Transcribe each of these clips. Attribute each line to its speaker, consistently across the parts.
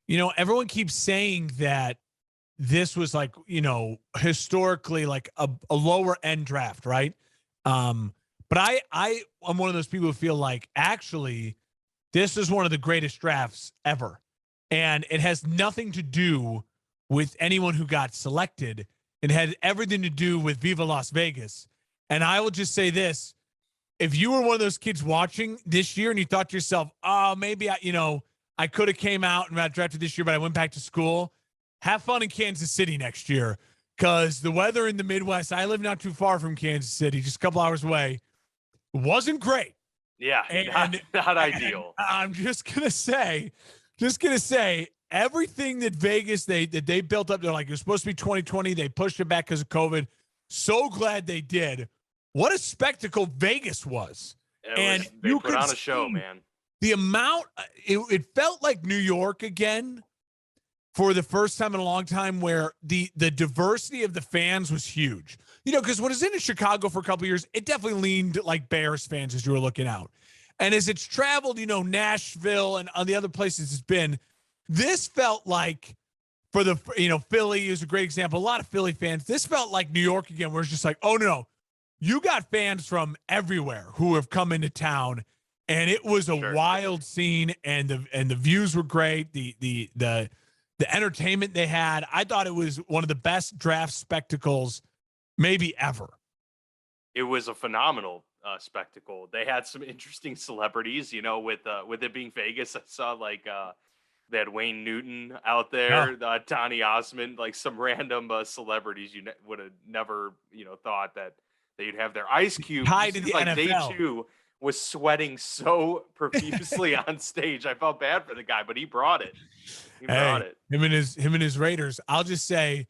Speaker 1: Everyone keeps saying that this was like, historically like a lower end draft, right? But I am one of those people who feel like actually this is one of the greatest drafts ever. And it has nothing to do with anyone who got selected. It had everything to do with Viva Las Vegas. And I will just say this. If you were one of those kids watching this year and you thought to yourself, oh, maybe I could have came out and got drafted this year, but I went back to school. Have fun in Kansas City next year because the weather in the Midwest, I live not too far from Kansas City, just a couple hours away, wasn't great.
Speaker 2: Yeah, not ideal.
Speaker 1: I'm just gonna say, everything that Vegas they built up, they're like, it was supposed to be 2020. They pushed it back because of COVID. So glad they did. What a spectacle Vegas was.
Speaker 2: They put on a show, man.
Speaker 1: The amount, it felt like New York again for the first time in a long time, where the diversity of the fans was huge. Because when it's in Chicago for a couple of years, it definitely leaned like Bears fans as you were looking out. And as it's traveled, Nashville and on the other places it's been, this felt like for the, Philly is a great example. A lot of Philly fans, this felt like New York again, where it's just like, oh no, you got fans from everywhere who have come into town. And it was a wild scene, and the views were great. The entertainment they had, I thought it was one of the best draft spectacles maybe ever.
Speaker 2: It was a phenomenal spectacle. They had some interesting celebrities, with it being Vegas. I saw they had Wayne Newton out there, Donny Osmond, like some random celebrities you would have never, thought that they'd have their Ice Cube.
Speaker 1: Tied to the NFL.
Speaker 2: Day 2 was sweating so profusely on stage. I felt bad for the guy, but he brought it. Him
Speaker 1: and his Raiders. I'll just say,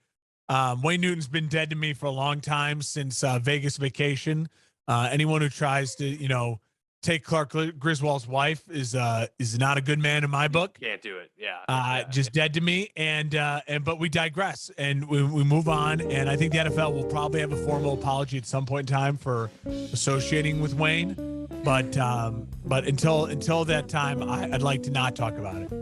Speaker 1: Wayne Newton's been dead to me for a long time, since Vegas Vacation. Anyone who tries to, take Clark Griswold's wife is not a good man in my book.
Speaker 2: Can't do it. Yeah.
Speaker 1: Just dead to me. But we digress and we move on. And I think the NFL will probably have a formal apology at some point in time for associating with Wayne. But until that time, I'd like to not talk about it.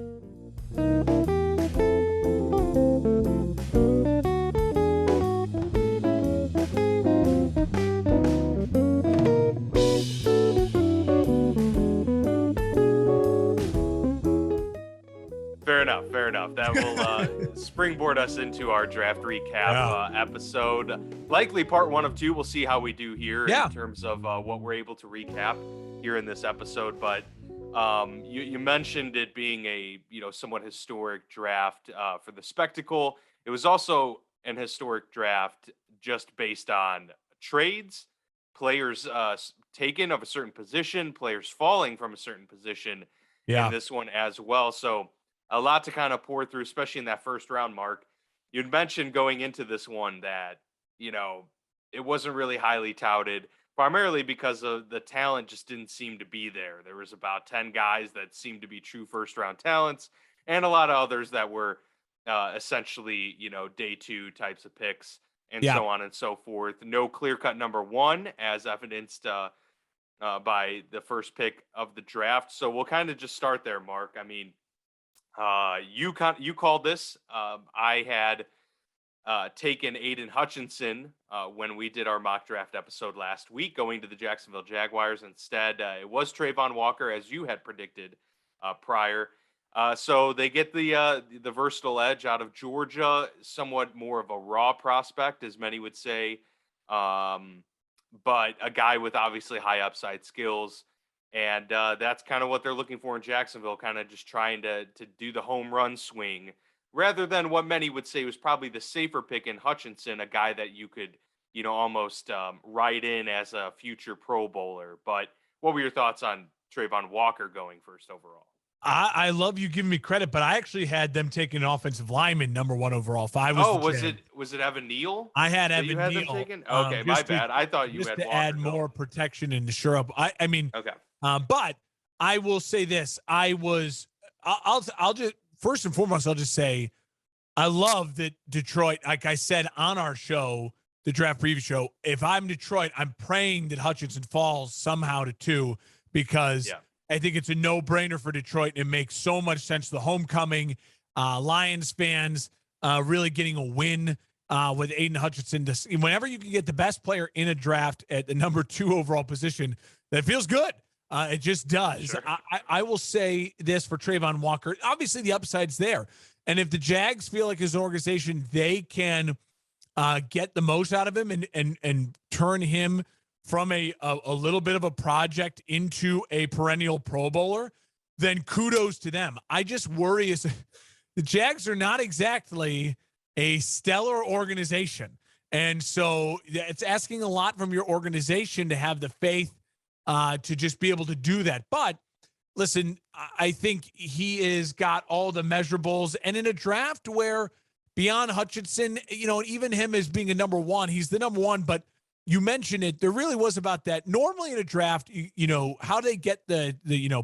Speaker 2: Fair enough. That will springboard us into our draft recap episode. Likely part 1 of 2. We'll see how we do here in terms of what we're able to recap here in this episode. But you mentioned it being a somewhat historic draft for the spectacle. It was also an historic draft just based on trades, players taken of a certain position, players falling from a certain position in this one as well. So a lot to kind of pour through, especially in that first round, Mark. You'd mentioned going into this one that, it wasn't really highly touted, primarily because of the talent just didn't seem to be there. There was about 10 guys that seemed to be true first round talents, and a lot of others that were essentially, day 2 types of picks and so on and so forth. No clear-cut number 1, as evidenced by the first pick of the draft. So we'll kind of just start there, Mark. I mean, you called this. I had taken Aiden Hutchinson when we did our mock draft episode last week, going to the Jacksonville Jaguars. Instead, it was Trayvon Walker, as you had predicted prior. So they get the versatile edge out of Georgia, somewhat more of a raw prospect, as many would say, but a guy with obviously high upside skills. And that's kind of what they're looking for in Jacksonville, kind of just trying to do the home run swing, rather than what many would say was probably the safer pick in Hutchinson, a guy that you could, almost write in as a future Pro Bowler. But what were your thoughts on Trayvon Walker going first overall?
Speaker 1: I love you giving me credit, but I actually had them taking an offensive lineman number 1 overall.
Speaker 2: Was it Evan Neal?
Speaker 1: I had Evan
Speaker 2: Neal.
Speaker 1: Them
Speaker 2: taken? Okay, my bad. I thought you had
Speaker 1: to
Speaker 2: Walker
Speaker 1: add more protection and to shore up. I mean,
Speaker 2: okay.
Speaker 1: But I will say this: I'll just first and foremost, I'll just say, I love that Detroit. Like I said on our show, the draft preview show, if I'm Detroit, I'm praying that Hutchinson falls somehow to 2 because I think it's a no-brainer for Detroit. It makes so much sense. The homecoming, Lions fans really getting a win with Aiden Hutchinson. Whenever you can get the best player in a draft at the number 2 overall position, that feels good. It just does.
Speaker 2: Sure.
Speaker 1: I will say this for Travon Walker. Obviously, the upside's there. And if the Jags feel like as an organization, they can get the most out of him and turn him from a little bit of a project into a perennial Pro Bowler, then kudos to them. I just worry is the Jags are not exactly a stellar organization. And so it's asking a lot from your organization to have the faith to just be able to do that. But listen, I think he has got all the measurables. And in a draft where beyond Hutchinson, even him as being a number 1, he's the number 1, but you mentioned it. There really was about that. Normally in a draft, how they get the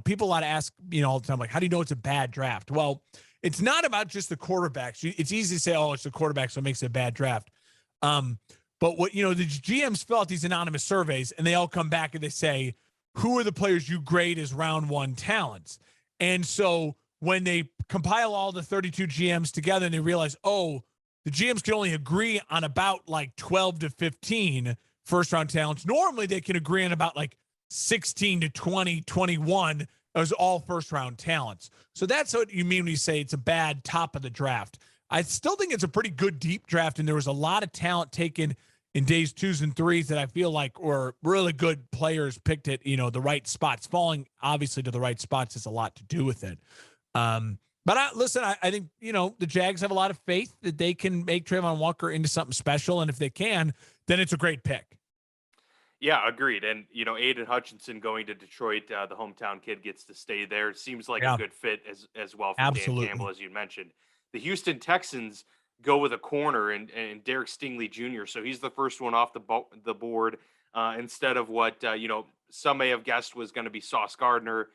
Speaker 1: people a lot ask, all the time, like, how do you know it's a bad draft? Well, it's not about just the quarterbacks. It's easy to say, oh, it's the quarterback, so it makes it a bad draft. But what, the GMs fill out these anonymous surveys and they all come back and they say, who are the players you grade as round 1 talents? And so when they compile all the 32 GMs together and they realize, oh, the GMs can only agree on about like 12 to 15 first round talents. Normally they can agree on about like 16 to 20, 21 as all first round talents. So that's what you mean when you say it's a bad top of the draft. I still think it's a pretty good deep draft, and there was a lot of talent taken in days 2s and 3s that I feel like were really good players picked at, the right spots. Falling obviously to the right spots has a lot to do with it. But I think, the Jags have a lot of faith that they can make Travon Walker into something special. And if they can, then it's a great pick.
Speaker 2: Yeah, agreed. And, Aiden Hutchinson going to Detroit, the hometown kid gets to stay there. Seems like a good fit as well for
Speaker 1: Absolutely.
Speaker 2: Dan Campbell, as you mentioned. The Houston Texans go with a corner and Derek Stingley Jr. So he's the first one off the board instead of what, some may have guessed was going to be Sauce Gardner.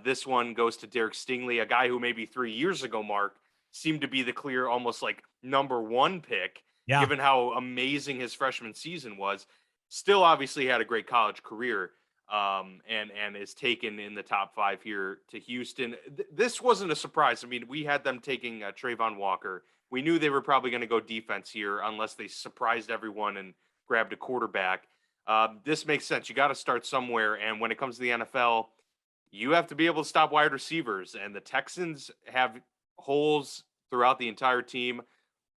Speaker 2: This one goes to Derek Stingley, a guy who maybe 3 years ago, Mark, seemed to be the clear almost like number 1 pick, given how amazing his freshman season was. Still obviously had a great college career and is taken in the top 5 here to Houston. This wasn't a surprise. I mean, we had them taking Travon Walker. We knew they were probably going to go defense here unless they surprised everyone and grabbed a quarterback. This makes sense. You got to start somewhere. And when it comes to the NFL, you have to be able to stop wide receivers. And the Texans have holes throughout the entire team.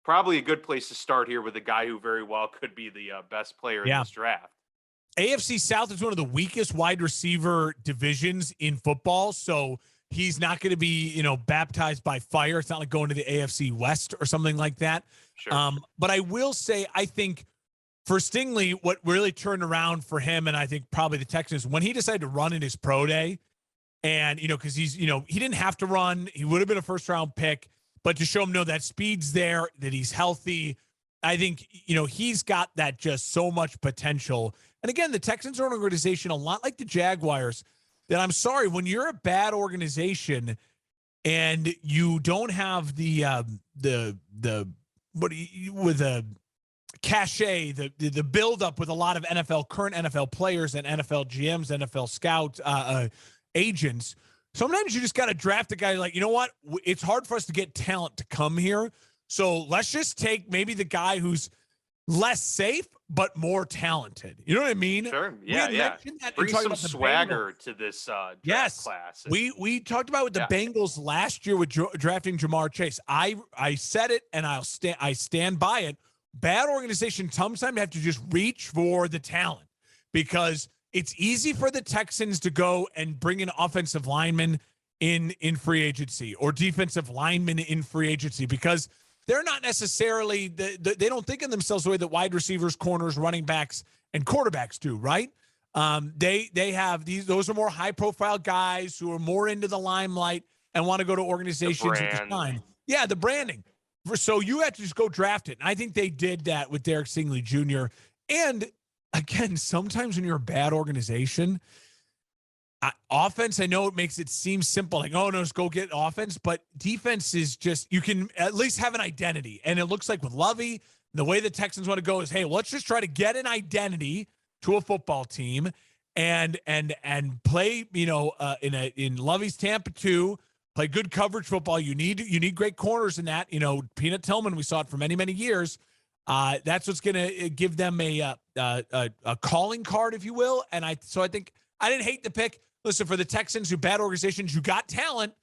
Speaker 2: Probably a good place to start here with a guy who very well could be the best player in this draft.
Speaker 1: AFC South is one of the weakest wide receiver divisions in football. So he's not going to be, baptized by fire. It's not like going to the AFC West or something like that.
Speaker 2: Sure.
Speaker 1: But I will say, I think for Stingley, what really turned around for him, and I think probably the Texans, when he decided to run in his pro day, and, because he's, he didn't have to run. He would have been a first round pick, but to show him, that speed's there, that he's healthy. I think, he's got that just so much potential. And again, the Texans are an organization a lot like the Jaguars that I'm sorry, when you're a bad organization and you don't have the cachet, the buildup with a lot of current NFL players and NFL GMs, NFL scouts, agents, sometimes you just got to draft a guy like, you know what? It's hard for us to get talent to come here. So let's just take maybe the guy who's less safe, but more talented. You know what I mean?
Speaker 2: Sure. Yeah. Bring some swagger to this draft class.
Speaker 1: We talked about with the Bengals last year with drafting Jamar Chase. I said it and I stand by it. Bad organization sometimes have to just reach for the talent because it's easy for the Texans to go and bring in offensive linemen in free agency or defensive linemen in free agency because they're not necessarily they don't think of themselves the way that wide receivers, corners, running backs, and quarterbacks do, right? They have those are more high profile guys who are more into the limelight and want to go to organizations with the time. Yeah, the branding. So you have to just go draft it. And I think they did that with Derek Stingley Jr. And again, sometimes when you're a bad organization, offense, I know it makes it seem simple, like, oh, no, just go get offense. But defense is just, you can at least have an identity. And it looks like with Lovey, the way the Texans want to go is, hey, let's just try to get an identity to a football team and play, in Lovey's Tampa 2 play good coverage football. You need great corners in that. You know, Peanut Tillman, we saw it for many, many years. That's what's going to give them a calling card, if you will. And I think I didn't hate the pick. Listen, for the Texans, who bad organizations, you got talent,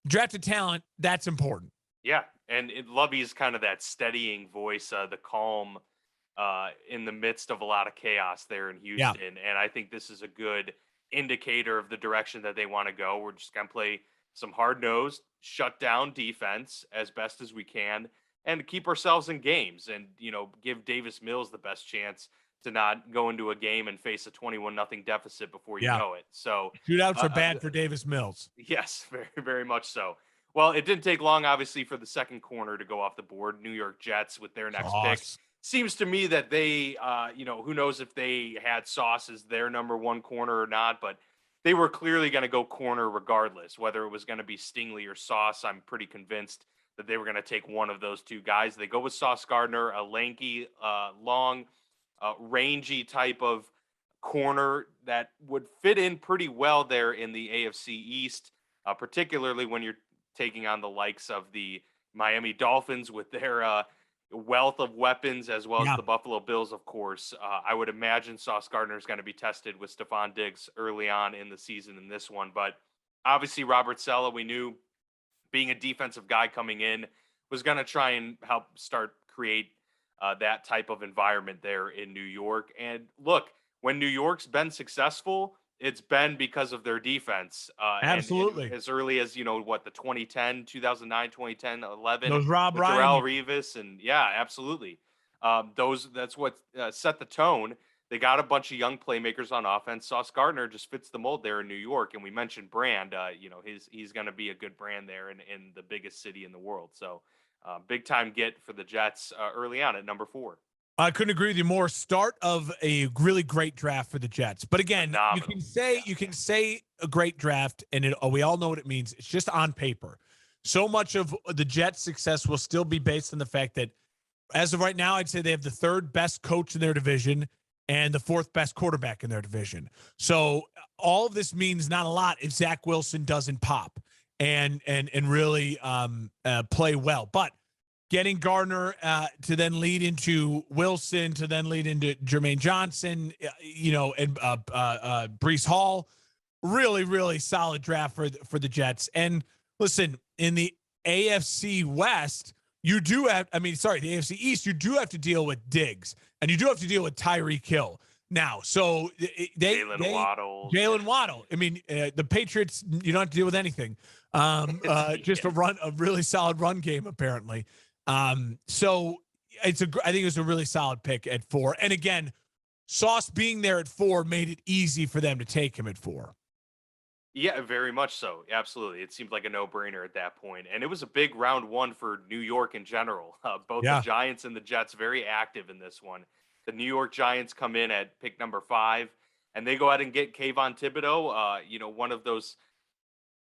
Speaker 1: drafted talent. That's important.
Speaker 2: Yeah, and Lovey's kind of that steadying voice, the calm in the midst of a lot of chaos there in Houston. Yeah. And I think this is a good indicator of the direction that they want to go. We're just going to play some hard-nosed, shut-down defense as best as we can and keep ourselves in games and, give Davis Mills the best chance to not go into a game and face a 21-0 deficit before you know it. So
Speaker 1: shootouts are bad for Davis Mills.
Speaker 2: Yes, very, very much so. Well, it didn't take long, obviously, for the second corner to go off the board. New York Jets with their next pick. Seems to me that they, who knows if they had Sauce as their number one corner or not, but they were clearly going to go corner regardless, whether it was going to be Stingley or Sauce. I'm pretty convinced that they were going to take one of those two guys. They go with Sauce Gardner, a lanky, long, rangy type of corner that would fit in pretty well there in the AFC East, particularly when you're taking on the likes of the Miami Dolphins with their wealth of weapons, as well as the Buffalo Bills, of course. I would imagine Sauce Gardner is going to be tested with Stephon Diggs early on in the season in this one. But obviously, Robert Saleh, we knew, being a defensive guy coming in, was going to try and help start create that type of environment there in New York. And look, when New York's been successful, it's been because of their defense.
Speaker 1: Absolutely.
Speaker 2: And as early as, the 2010, 2009, 2010, 11.
Speaker 1: Those Rob Ryan.
Speaker 2: Darrelle Revis. And yeah, absolutely. That's what set the tone. They got a bunch of young playmakers on offense. Sauce Gardner just fits the mold there in New York. And we mentioned brand, he's going to be a good brand there in the biggest city in the world. So big time get for the Jets early on at number 4.
Speaker 1: I couldn't agree with you more. Start of a really great draft for the Jets. But again,
Speaker 2: phenomenal.
Speaker 1: You can say a great draft, and we all know what it means. It's just on paper. So much of the Jets' success will still be based on the fact that, as of right now, I'd say they have the 3rd best coach in their division and the 4th best quarterback in their division. So all of this means not a lot if Zach Wilson doesn't pop and really play well. But getting Gardner to then lead into Wilson, to then lead into Jermaine Johnson, and Breece Hall, really, really solid draft for the Jets. And listen, in the AFC West, the AFC East, you do have to deal with Diggs, and you do have to deal with Tyreek Hill. Now, so
Speaker 2: Jalen
Speaker 1: Waddle. I mean, the Patriots, you don't have to deal with anything. Just a really solid run game, apparently. So I think it was a really solid pick at 4. And again, Sauce being there at 4 made it easy for them to take him at 4.
Speaker 2: Yeah, very much so. Absolutely. It seemed like a no-brainer at that point. And it was a big round 1 for New York in general. Both the Giants and the Jets very active in this one. The New York Giants come in at pick number 5, and they go ahead and get Kayvon Thibodeau, one of those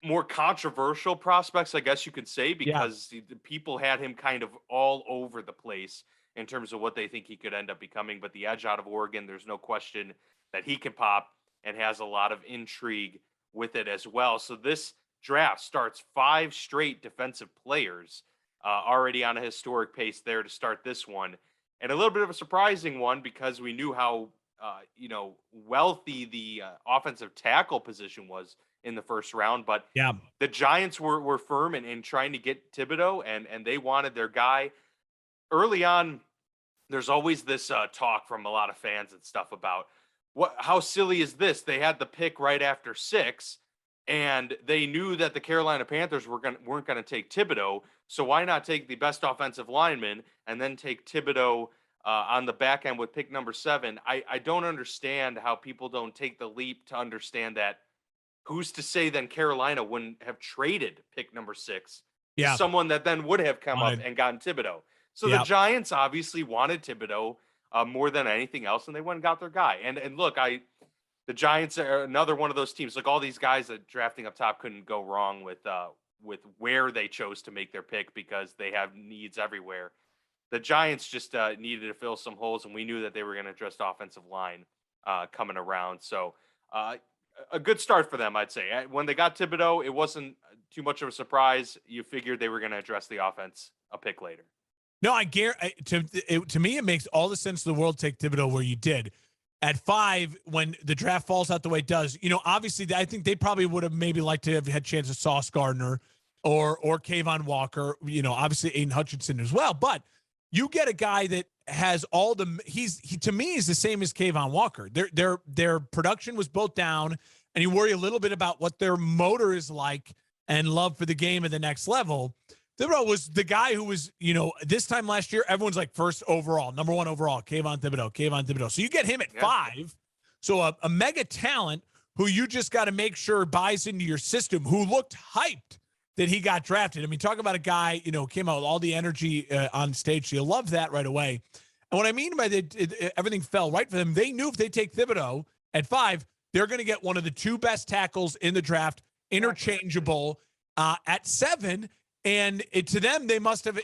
Speaker 2: more controversial prospects, I guess you could say, because the people had him kind of all over the place in terms of what they think he could end up becoming. But the edge out of Oregon, there's no question that he can pop and has a lot of intrigue with it as well. So this draft starts 5 straight defensive players already on a historic pace there to start this one. And a little bit of a surprising one because we knew how, wealthy the offensive tackle position was in the first round. But the Giants were firm in trying to get Thibodeau, and they wanted their guy. Early on, there's always this talk from a lot of fans and stuff about how silly is this? They had the pick right after 6, and they knew that the Carolina Panthers weren't going to take Thibodeau. So why not take the best offensive lineman and then take Thibodeau on the back end with pick number 7? I don't understand how people don't take the leap to understand that. Who's to say then Carolina wouldn't have traded pick number 6 to someone that then would have come up and gotten Thibodeau? So the Giants obviously wanted Thibodeau more than anything else, and they went and got their guy. And look, the Giants are another one of those teams. Like all these guys that drafting up top couldn't go wrong with where they chose to make their pick because they have needs everywhere. The Giants just needed to fill some holes, and we knew that they were going to address offensive line coming around. So a good start for them, I'd say. When they got Thibodeaux, it wasn't too much of a surprise. You figured they were going to address the offense a pick later.
Speaker 1: No, I guarantee. To me, it makes all the sense in the world. Take Thibodeaux where you did. At 5, when the draft falls out the way it does, obviously, I think they probably would have maybe liked to have had a chance of Sauce Gardner or Kayvon Walker. Obviously Aiden Hutchinson as well. But you get a guy that has all the he to me is the same as Kayvon Walker. Their production was both down, and you worry a little bit about what their motor is like and love for the game at the next level. Thibodeaux was the guy who was, this time last year, everyone's like first overall, number 1 overall, Kayvon Thibodeaux. So you get him at 5. So a mega talent who you just got to make sure buys into your system, who looked hyped that he got drafted. I mean, talk about a guy, came out with all the energy on stage. So you love that right away. And what I mean by everything fell right for them, they knew if they take Thibodeaux at 5, they're going to get one of the 2 best tackles in the draft, interchangeable at 7. And to them, they must have,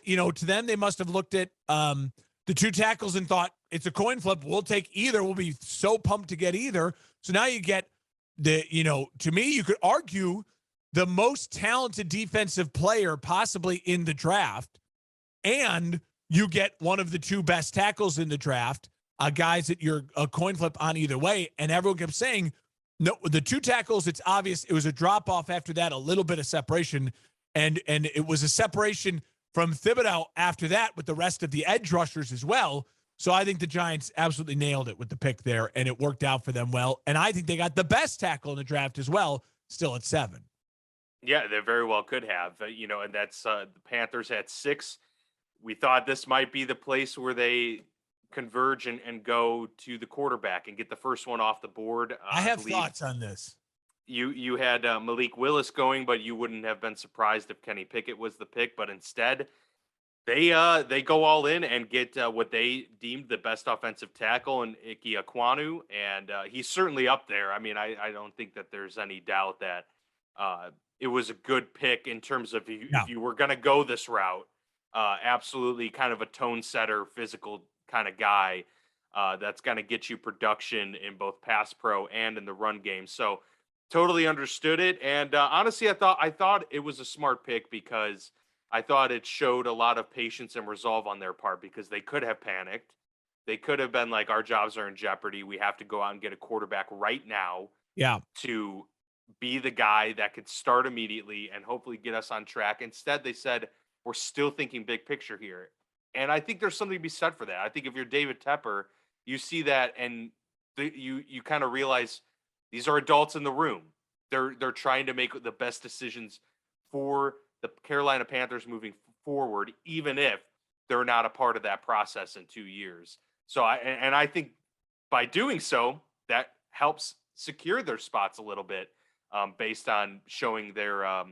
Speaker 1: looked at the 2 tackles and thought it's a coin flip. We'll take either. We'll be so pumped to get either. So now you get to me, you could argue the most talented defensive player possibly in the draft, and you get one of the 2 best tackles in the draft, guys that you're a coin flip on either way. And everyone kept saying, no, the 2 tackles, it's obvious it was a drop off after that, a little bit of separation. And it was a separation from Thibodeaux after that with the rest of the edge rushers as well. So I think the Giants absolutely nailed it with the pick there, and it worked out for them well. And I think they got the best tackle in the draft as well, still at 7.
Speaker 2: Yeah, they very well could have. And that's the Panthers had 6. We thought this might be the place where they converge and go to the quarterback and get the first one off the board.
Speaker 1: I have thoughts on this.
Speaker 2: You had Malik Willis going, but you wouldn't have been surprised if Kenny Pickett was the pick. But instead, they go all in and get what they deemed the best offensive tackle in Ike Ekwonu, and he's certainly up there. I mean, I don't think that there's any doubt that it was a good pick in terms of if you were going to go this route. Absolutely, kind of a tone setter, physical kind of guy that's going to get you production in both pass pro and in the run game. So. Totally understood it, and honestly, I thought it was a smart pick because I thought it showed a lot of patience and resolve on their part because they could have panicked. They could have been like, our jobs are in jeopardy. We have to go out and get a quarterback right now to be the guy that could start immediately and hopefully get us on track. Instead, they said, we're still thinking big picture here. And I think there's something to be said for that. I think if you're David Tepper, you see that and you kind of realize these are adults in the room. They're trying to make the best decisions for the Carolina Panthers moving forward, even if they're not a part of that process in 2 years. So I think by doing so, that helps secure their spots a little bit based on showing their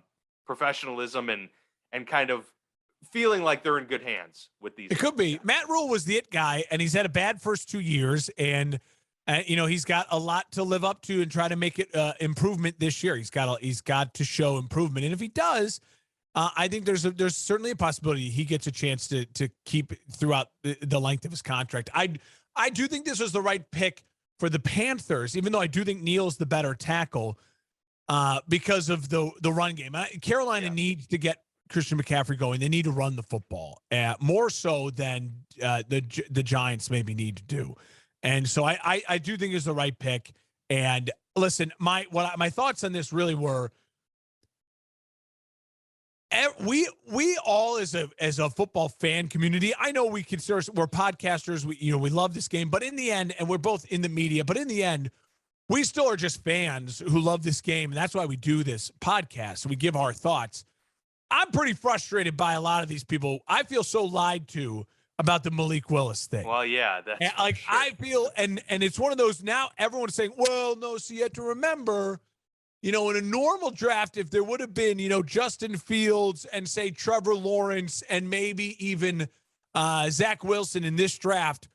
Speaker 2: professionalism and kind of feeling like they're in good hands with these.
Speaker 1: It could be. Matt Rule was the it guy, and he's had a bad first 2 years, and he's got a lot to live up to and try to make it improvement this year. He's got to show improvement, and if he does, I think there's certainly a possibility he gets a chance to keep throughout the length of his contract. I do think this was the right pick for the Panthers, even though I do think Neal's the better tackle because of the run game. Carolina needs to get Christian McCaffrey going. They need to run the football more so than the Giants maybe need to do. And so I do think it's the right pick. And listen, my thoughts on this really were, we all as a football fan community, I know we consider we're podcasters, we love this game, but in the end, and we're both in the media, but in the end, we still are just fans who love this game, and that's why we do this podcast. So we give our thoughts. I'm pretty frustrated by a lot of these people. I feel so lied to about the Malik Willis thing.
Speaker 2: Well, yeah, that's
Speaker 1: sure. I feel, and it's one of those now. Everyone's saying, "Well, no." So you have to remember, in a normal draft, if there would have been, Justin Fields and say Trevor Lawrence and maybe even Zach Wilson in this draft,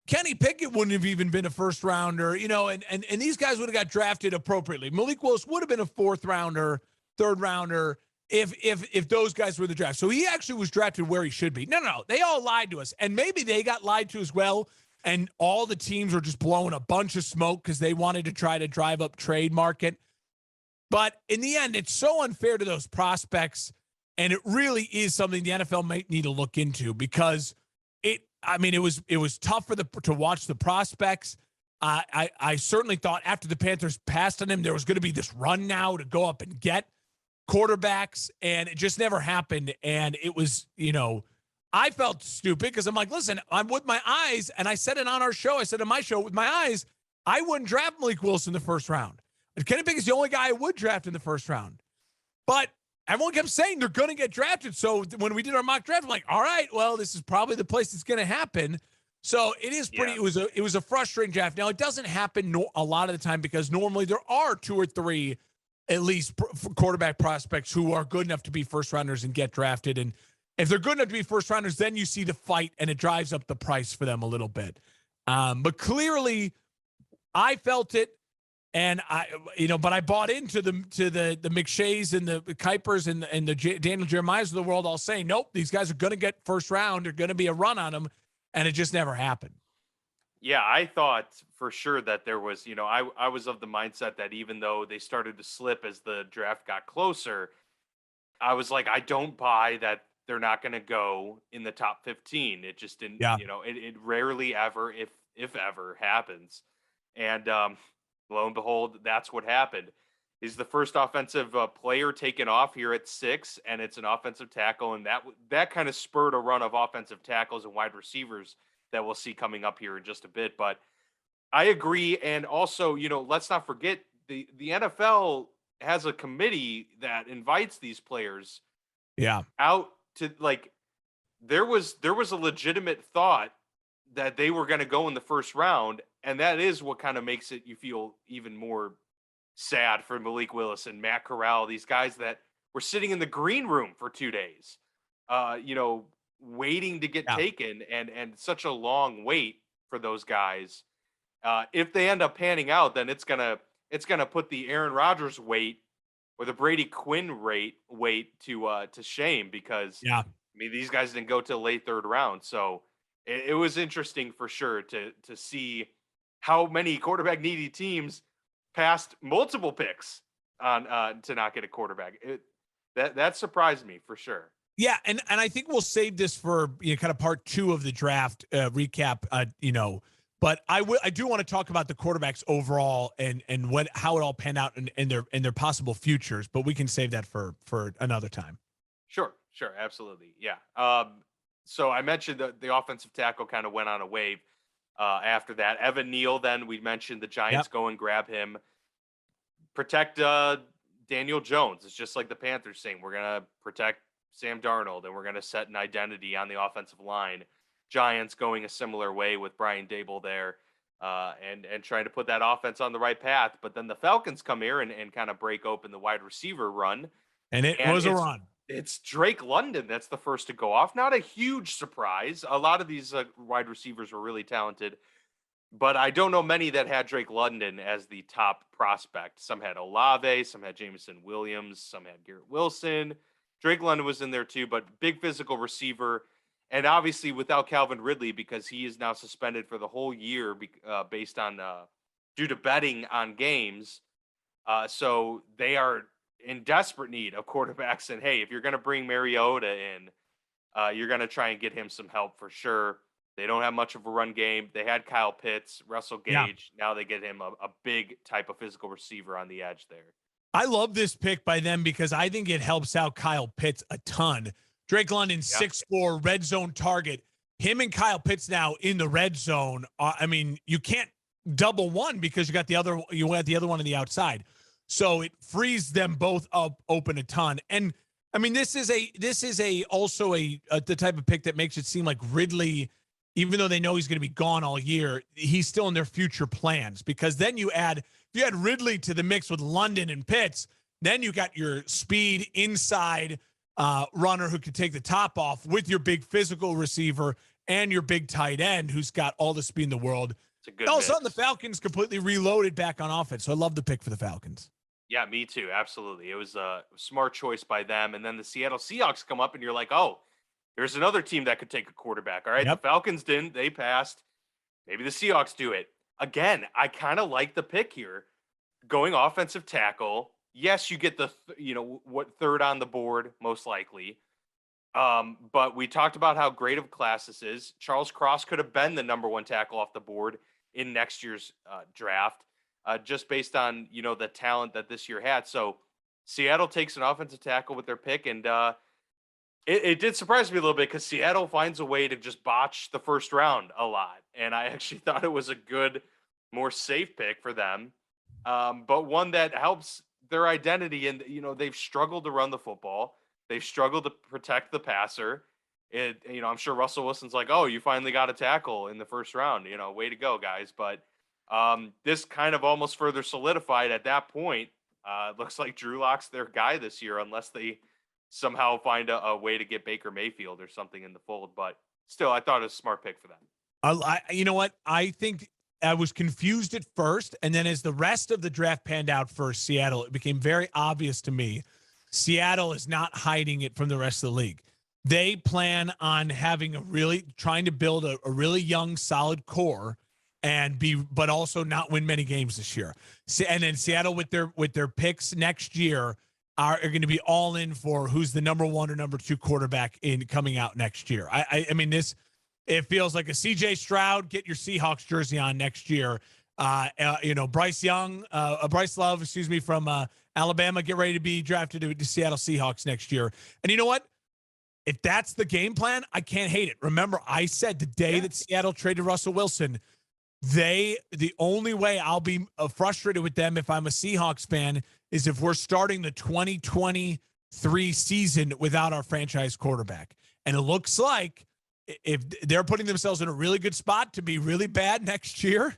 Speaker 1: Kenny Pickett wouldn't have even been a first rounder, and these guys would have got drafted appropriately. Malik Willis would have been a fourth rounder, third rounder if those guys were in the draft. So he actually was drafted where he should be. No. They all lied to us, and maybe they got lied to as well. and all the teams were just blowing a bunch of smoke because they wanted to try to drive up trade market. But in the end, it's so unfair to those prospects, and it really is something the NFL might need to look into because it was tough to watch the prospects. I certainly thought after the Panthers passed on him, there was going to be this run now to go up and get quarterbacks, and it just never happened. And it was, I felt stupid because I'm like, listen, I'm with my eyes, and I said it on our show. I said on my show, with my eyes, I wouldn't draft Malik Willis in the first round. Kenny Pickett's the only guy I would draft in the first round. But everyone kept saying they're going to get drafted. So when we did our mock draft, I'm like, all right, well, this is probably the place it's going to happen. So it is pretty. Yeah. It was a frustrating draft. Now it doesn't happen a lot of the time because normally there are 2 or 3, at least, quarterback prospects who are good enough to be first rounders and get drafted. And if they're good enough to be first rounders, then you see the fight and it drives up the price for them a little bit. But clearly, I felt it. And but I bought into the McShays and the Kuipers and the Daniel Jeremiahs of the world all saying, nope, these guys are going to get first round. They're going to be a run on them. And it just never happened.
Speaker 2: Yeah, I thought for sure that there was, I was of the mindset that even though they started to slip as the draft got closer, I was like, I don't buy that they're not going to go in the top 15. It just didn't, it rarely ever, if ever, happens. And, lo and behold, that's what happened. He's the first offensive player taken off here at 6, and it's an offensive tackle, and that kind of spurred a run of offensive tackles and wide receivers that we'll see coming up here in just a bit. But I agree, and also, let's not forget the NFL has a committee that invites these players, out to there was a legitimate thought that they were going to go in the first round. And that is what kind of makes it, you feel even more sad for Malik Willis and Matt Corral, these guys that were sitting in the green room for 2 days, waiting to get taken, and such a long wait for those guys. If they end up panning out, then it's gonna put the Aaron Rodgers wait or the Brady Quinn wait to shame because these guys didn't go to the late 3rd round. So it was interesting for sure to see how many quarterback needy teams passed multiple picks on to not get a quarterback. That surprised me for sure.
Speaker 1: Yeah, and I think we'll save this for kind of part 2 of the draft recap. But I do want to talk about the quarterbacks overall and how it all panned out and their possible futures. But we can save that for another time.
Speaker 2: Sure, absolutely, yeah. So I mentioned the offensive tackle kind of went on a wave. After that, Evan Neal, then we mentioned the Giants go and grab him. Protect Daniel Jones. It's just like the Panthers saying, we're going to protect Sam Darnold and we're going to set an identity on the offensive line. Giants going a similar way with Brian Daboll there and trying to put that offense on the right path. But then the Falcons come here and kind of break open the wide receiver run.
Speaker 1: And it was a run.
Speaker 2: It's Drake London that's the first to go off. Not a huge surprise. A lot of these wide receivers were really talented, but I don't know many that had Drake London as the top prospect. Some had Olave, some had Jameson Williams, some had Garrett Wilson. Drake London was in there too, but big physical receiver. And obviously without Calvin Ridley, because he is now suspended for the whole year based on due to betting on games. So they are in desperate need of quarterbacks. And hey, if you're going to bring Mariota in, you're going to try and get him some help for sure. They don't have much of a run game. They had Kyle Pitts, Russell Gage. Yeah. Now they get him a big type of physical receiver on the edge there.
Speaker 1: I love this pick by them because I think it helps out Kyle Pitts a ton. Drake London, 6'4", red zone target. Him and Kyle Pitts now in the red zone. You can't double one because you got the other one on the outside. So it frees them both up open a ton. And this is also the type of pick that makes it seem like Ridley, even though they know he's going to be gone all year, he's still in their future plans, because then you add Ridley to the mix with London and Pitts, then you got your speed inside runner who could take the top off with your big physical receiver and your big tight end who's got all the speed in the world. All of a sudden, the Falcons completely reloaded back on offense. So I love the pick for the Falcons.
Speaker 2: Yeah, me too. Absolutely. It was a smart choice by them. And then the Seattle Seahawks come up and you're like, oh, there's another team that could take a quarterback. All right. Yep. The Falcons didn't. They passed. Maybe the Seahawks do it. Again, I kind of like the pick here. Going offensive tackle. Yes, you get the third on the board most likely. But we talked about how great of a class this is. Charles Cross could have been the number one tackle off the board in next year's draft, just based on the talent that this year had. So Seattle takes an offensive tackle with their pick, and it did surprise me a little bit because Seattle finds a way to just botch the first round a lot, and I actually thought it was a good, more safe pick for them, but one that helps their identity. And they've struggled to run the football. They've struggled to protect the passer. I'm sure Russell Wilson's like, "Oh, you finally got a tackle in the first round. Way to go, guys." But this kind of almost further solidified at that point. It looks like Drew Lock's their guy this year, unless they somehow find a way to get Baker Mayfield or something in the fold. But still, I thought it was a smart pick for them.
Speaker 1: You know what? I think I was confused at first, and then as the rest of the draft panned out for Seattle, it became very obvious to me Seattle is not hiding it from the rest of the league. They plan on trying to build a really young, solid core but also not win many games this year. And then Seattle with their picks next year are going to be all in for who's the number one or number two quarterback coming out next year. I mean, it feels like a CJ Stroud, get your Seahawks jersey on next year. Bryce Love, from Alabama, get ready to be drafted to the Seattle Seahawks next year. And you know what? If that's the game plan, I can't hate it. Remember, I said the day that Seattle traded Russell Wilson, the only way I'll be frustrated with them if I'm a Seahawks fan is if we're starting the 2023 season without our franchise quarterback. And it looks like if they're putting themselves in a really good spot to be really bad next year,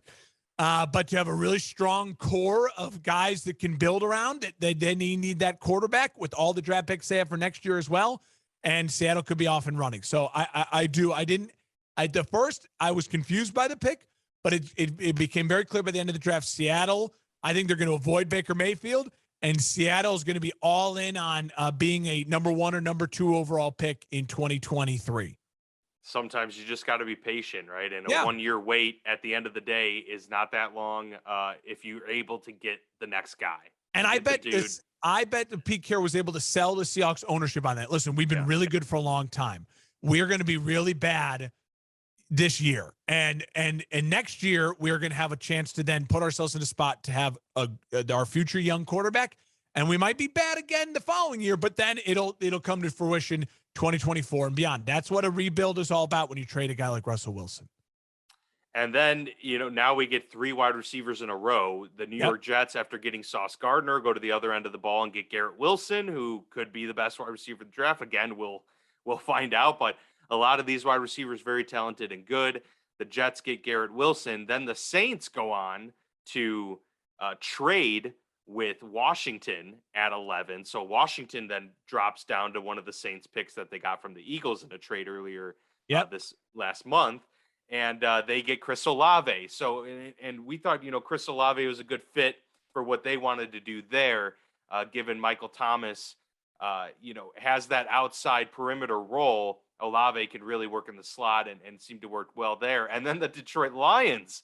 Speaker 1: but to have a really strong core of guys that can build around it, they need that quarterback with all the draft picks they have for next year as well. And Seattle could be off and running. So at first I was confused by the pick, but it became very clear by the end of the draft. Seattle, I think they're going to avoid Baker Mayfield, and Seattle is going to be all in on being a number one or number two overall pick in 2023.
Speaker 2: Sometimes you just got to be patient, right? And a 1 year wait at the end of the day is not that long if you're able to get the next guy.
Speaker 1: And I bet that Pete Carroll was able to sell the Seahawks ownership on that. Listen, we've been really good for a long time. We're going to be really bad this year. And next year, we're going to have a chance to then put ourselves in a spot to have our future young quarterback. And we might be bad again the following year, but then it'll come to fruition 2024 and beyond. That's what a rebuild is all about when you trade a guy like Russell Wilson.
Speaker 2: And then, now we get three wide receivers in a row. The New York Jets, after getting Sauce Gardner, go to the other end of the ball and get Garrett Wilson, who could be the best wide receiver in the draft. Again, we'll find out. But a lot of these wide receivers very talented and good. The Jets get Garrett Wilson. Then the Saints go on to trade with Washington at 11. So Washington then drops down to one of the Saints picks that they got from the Eagles in a trade earlier this last month. And they get Chris Olave. So, and we thought, Chris Olave was a good fit for what they wanted to do there, given Michael Thomas, has that outside perimeter role. Olave could really work in the slot and seem to work well there. And then the Detroit Lions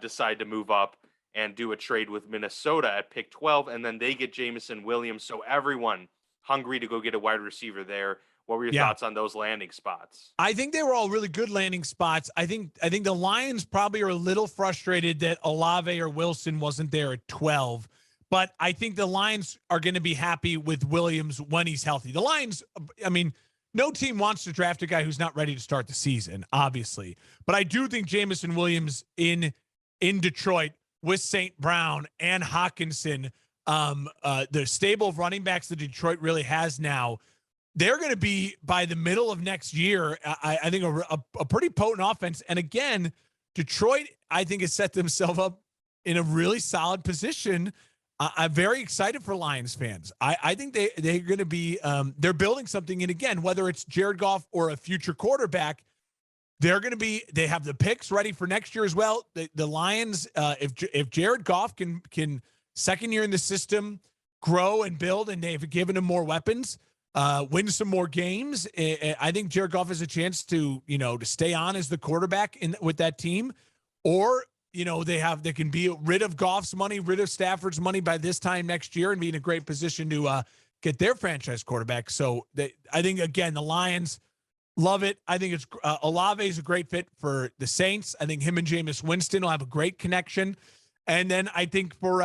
Speaker 2: decide to move up and do a trade with Minnesota at pick 12. And then they get Jameson Williams. So everyone hungry to go get a wide receiver there. What were your thoughts on those landing spots?
Speaker 1: I think they were all really good landing spots. I think the Lions probably are a little frustrated that Olave or Wilson wasn't there at 12. But I think the Lions are going to be happy with Williams when he's healthy. The Lions, I mean, no team wants to draft a guy who's not ready to start the season, obviously. But I do think Jameson Williams in Detroit with St. Brown and Hockenson, the stable of running backs that Detroit really has now, they're going to be, by the middle of next year, I think, a pretty potent offense. And again, Detroit, I think, has set themselves up in a really solid position. I'm very excited for Lions fans. I think they're going to be they're building something. And again, whether it's Jared Goff or a future quarterback, they're going to be, they have the picks ready for next year as well. The Lions, if Jared Goff can second year in the system, grow and build, and they've given him more weapons, win some more games, I think Jared Goff has a chance to stay on as the quarterback with that team. or they can be rid of Goff's money, rid of Stafford's money by this time next year and be in a great position to get their franchise quarterback. So I think, again, the Lions love it. I think it's Olave is a great fit for the Saints. I think him and Jameis Winston will have a great connection. And then I think for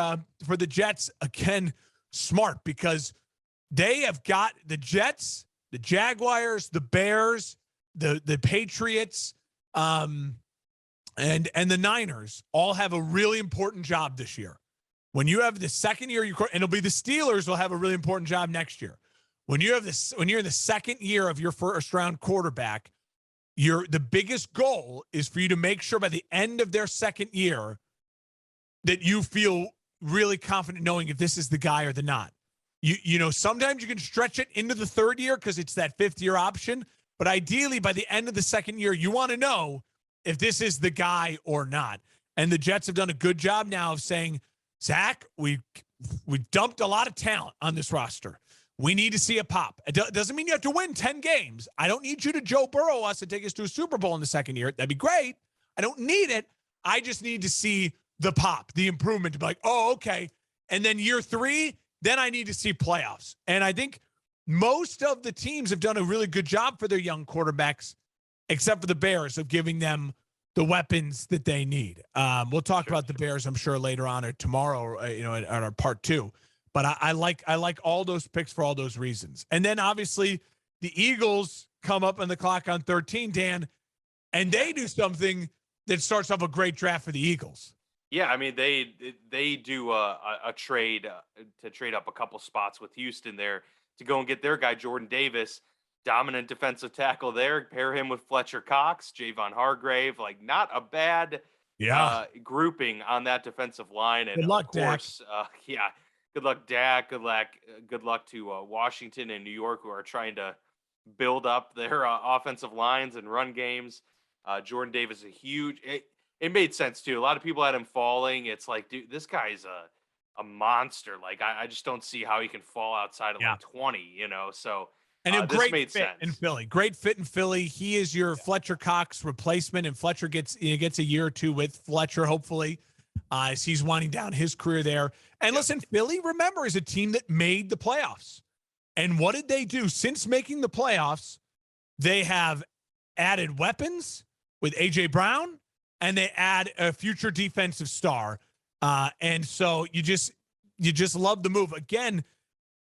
Speaker 1: the Jets, again, smart, because they have got the Jets, the Jaguars, the Bears, the Patriots, and the Niners all have a really important job this year. When you have the second year, and it'll be the Steelers will have a really important job next year. When you're in the second year of your first round quarterback, the biggest goal is for you to make sure by the end of their second year that you feel really confident knowing if this is the guy or the not. Sometimes you can stretch it into the third year because it's that fifth year option. But ideally, by the end of the second year, you want to know if this is the guy or not. And the Jets have done a good job now of saying, Zach, we dumped a lot of talent on this roster. We need to see a pop. It doesn't mean you have to win 10 games. I don't need you to Joe Burrow us and take us to a Super Bowl in the second year. That'd be great. I don't need it. I just need to see the pop, the improvement, to be like, oh, okay. And then year 3, then I need to see playoffs. And I think most of the teams have done a really good job for their young quarterbacks, except for the Bears, of giving them the weapons that they need. We'll talk about the Bears, I'm sure, later on or tomorrow, at our part 2. But I like all those picks for all those reasons. And then obviously the Eagles come up on the clock on 13, Dan, and they do something that starts off a great draft for the Eagles.
Speaker 2: Yeah, I mean, they do a trade to trade up a couple spots with Houston there to go and get their guy, Jordan Davis, dominant defensive tackle there. Pair him with Fletcher Cox, Javon Hargrave, like not a bad grouping on that defensive line. And
Speaker 1: good luck,
Speaker 2: of course, good luck, Dak. Good luck to Washington and New York, who are trying to build up their offensive lines and run games. Jordan Davis, it made sense too. A lot of people had him falling. It's like, dude, this guy's a monster. Like, I just don't see how he can fall outside of like 20, So
Speaker 1: and a great fit
Speaker 2: sense
Speaker 1: in Philly. Great fit in Philly. He is your Fletcher Cox replacement, and Fletcher gets a year or two with Fletcher, hopefully, as he's winding down his career there. And listen, Philly, remember, is a team that made the playoffs. And what did they do since making the playoffs? They have added weapons with A.J. Brown, and they add a future defensive star. And so you just love the move. Again,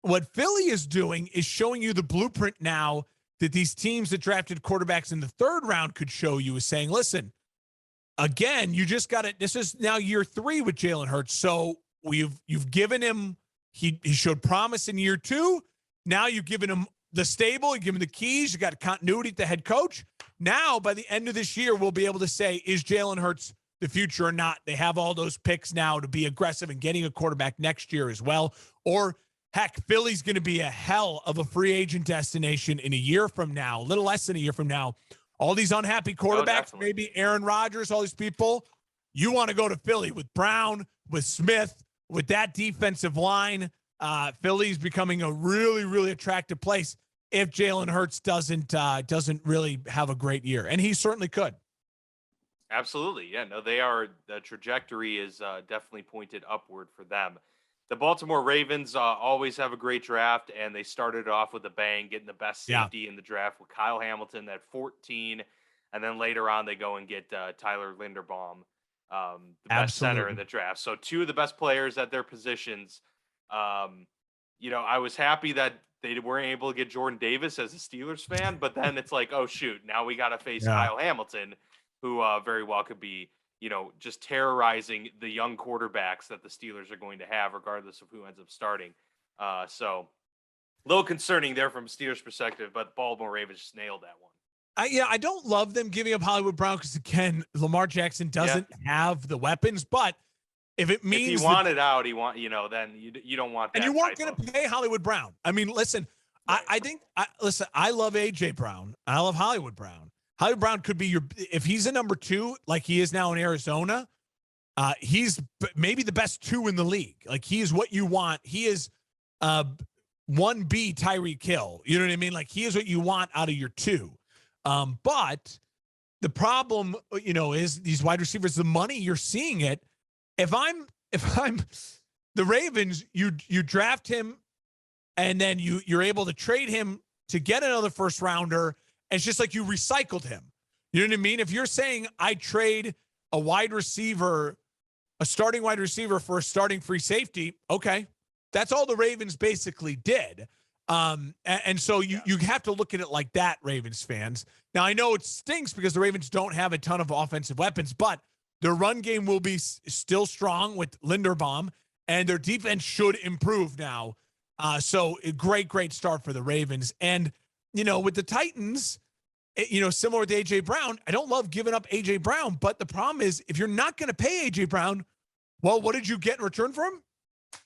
Speaker 1: what Philly is doing is showing you the blueprint now that these teams that drafted quarterbacks in the third round could show you, is saying, listen, again, you just got it. This is now year 3 with Jalen Hurts. So you've given him, he showed promise in year 2. Now you've given him the stable, you give him the keys, you got continuity at the head coach. Now, by the end of this year, we'll be able to say, is Jalen Hurts the future or not? They have all those picks now to be aggressive in getting a quarterback next year as well. Or, heck, Philly's going to be a hell of a free agent destination in a year from now, a little less than a year from now. All these unhappy quarterbacks, maybe Aaron Rodgers, all these people, you want to go to Philly with Brown, with Smith, with that defensive line. Philly's becoming a really, really attractive place if Jalen Hurts doesn't really have a great year. And he certainly could.
Speaker 2: Absolutely. Yeah, no, the trajectory is definitely pointed upward for them. The Baltimore Ravens always have a great draft, and they started off with a bang, getting the best safety in the draft with Kyle Hamilton at 14. And then later on, they go and get Tyler Linderbaum, the best center in the draft. So 2 of the best players at their positions. I was happy that they weren't able to get Jordan Davis as a Steelers fan, but then it's like, oh, shoot, now we got to face Kyle Hamilton, who very well could be, just terrorizing the young quarterbacks that the Steelers are going to have, regardless of who ends up starting. So a little concerning there from Steelers' perspective, but Baltimore Ravens just nailed that one.
Speaker 1: I don't love them giving up Hollywood Brown because, again, Lamar Jackson doesn't have the weapons, but if it means
Speaker 2: if he wanted out, then you don't want that.
Speaker 1: And you weren't going to pay Hollywood Brown. I mean, listen, I love A.J. Brown. I love Hollywood Brown. Hollywood Brown could be if he's a number 2, like he is now in Arizona, he's maybe the best 2 in the league. Like, he is what you want. He is 1B Tyreek Hill. You know what I mean? Like, he is what you want out of your 2. But the problem, is these wide receivers, the money, you're seeing it. If I'm the Ravens, you draft him and then you're able to trade him to get another first rounder. It's just like you recycled him. You know what I mean? If you're saying I trade a wide receiver, a starting wide receiver for a starting free safety, okay. That's all the Ravens basically did. And so you have to look at it like that, Ravens fans. Now, I know it stinks because the Ravens don't have a ton of offensive weapons, but their run game will be still strong with Linderbaum, and their defense should improve now. So a great start for the Ravens. And, with the Titans, similar with A.J. Brown, I don't love giving up A.J. Brown, but the problem is if you're not going to pay A.J. Brown, well, what did you get in return for him?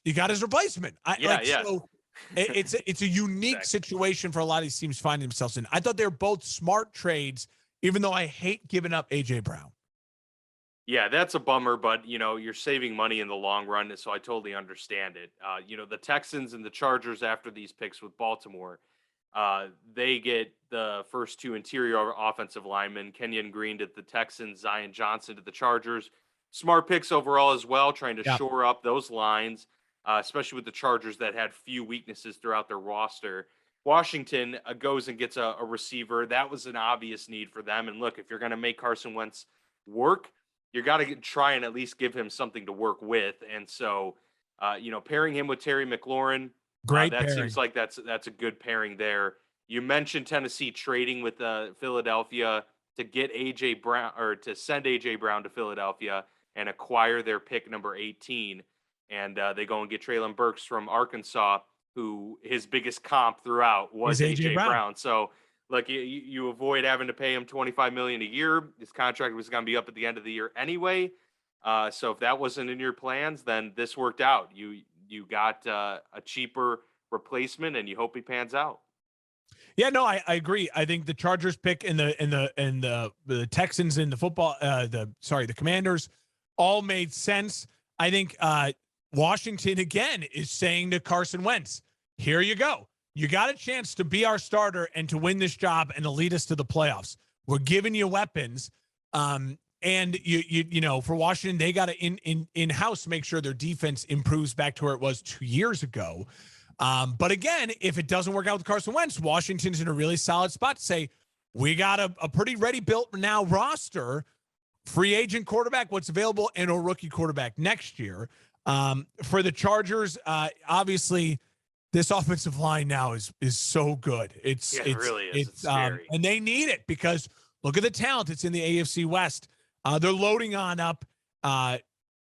Speaker 1: You got his replacement. So it's a unique situation for a lot of these teams finding themselves in. I thought they're both smart trades, even though I hate giving up A.J. Brown.
Speaker 2: Yeah, that's a bummer, but, you're saving money in the long run, so I totally understand it. The Texans and the Chargers after these picks with Baltimore, they get the first two interior offensive linemen, Kenyon Green to the Texans, Zion Johnson to the Chargers. Smart picks overall as well, trying to shore up those lines, especially with the Chargers that had few weaknesses throughout their roster. Washington goes and gets a receiver. That was an obvious need for them. And look, if you're going to make Carson Wentz work, you got to try and at least give him something to work with. And so, pairing him with Terry McLaurin, seems like that's a good pairing there. You mentioned Tennessee trading with Philadelphia to get A.J. Brown, or to send A.J. Brown to Philadelphia and acquire their pick number 18. And they go and get Treylon Burks from Arkansas, who his biggest comp throughout was A.J. Brown. So, look, you avoid having to pay him $25 million a year. His contract was going to be up at the end of the year anyway. So if that wasn't in your plans, then this worked out. You got a cheaper replacement, and you hope he pans out.
Speaker 1: Yeah, no, I agree. I think the Chargers pick and the Texans and the Commanders all made sense. I think Washington again is saying to Carson Wentz, here you go. You got a chance to be our starter and to win this job and to lead us to the playoffs. We're giving you weapons. And for Washington, they got to in-house make sure their defense improves back to where it was 2 years ago. But again, if it doesn't work out with Carson Wentz, Washington's in a really solid spot to say, we got a pretty ready built now roster, free agent quarterback, what's available, and a rookie quarterback next year. For the Chargers, obviously, this offensive line now is so good. It
Speaker 2: really is. It's scary.
Speaker 1: And they need it because look at the talent. It's in the AFC West. They're loading on up.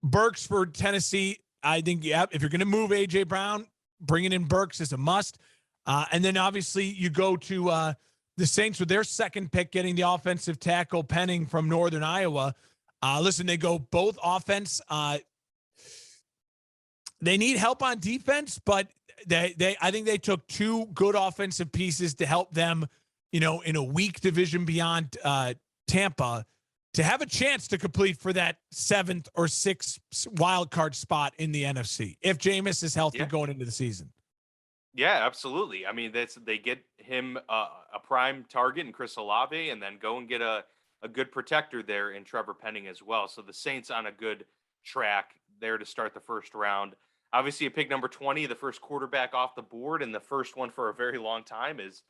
Speaker 1: Burks for Tennessee. I think, if you're going to move A.J. Brown, bringing in Burks is a must. And then obviously you go to the Saints with their second pick, getting the offensive tackle Penning from Northern Iowa. Listen, they go both offense. They need help on defense, but I think they took two good offensive pieces to help them, in a weak division beyond Tampa, to have a chance to complete for that 7th or 6th wild card spot in the NFC if Jameis is healthy going into the season.
Speaker 2: Yeah, absolutely. I mean, they get him a prime target in Chris Olave, and then go and get a good protector there in Trevor Penning as well. So the Saints on a good track there to start the first round. Obviously, at pick number 20, the first quarterback off the board, and the first one for a very long time is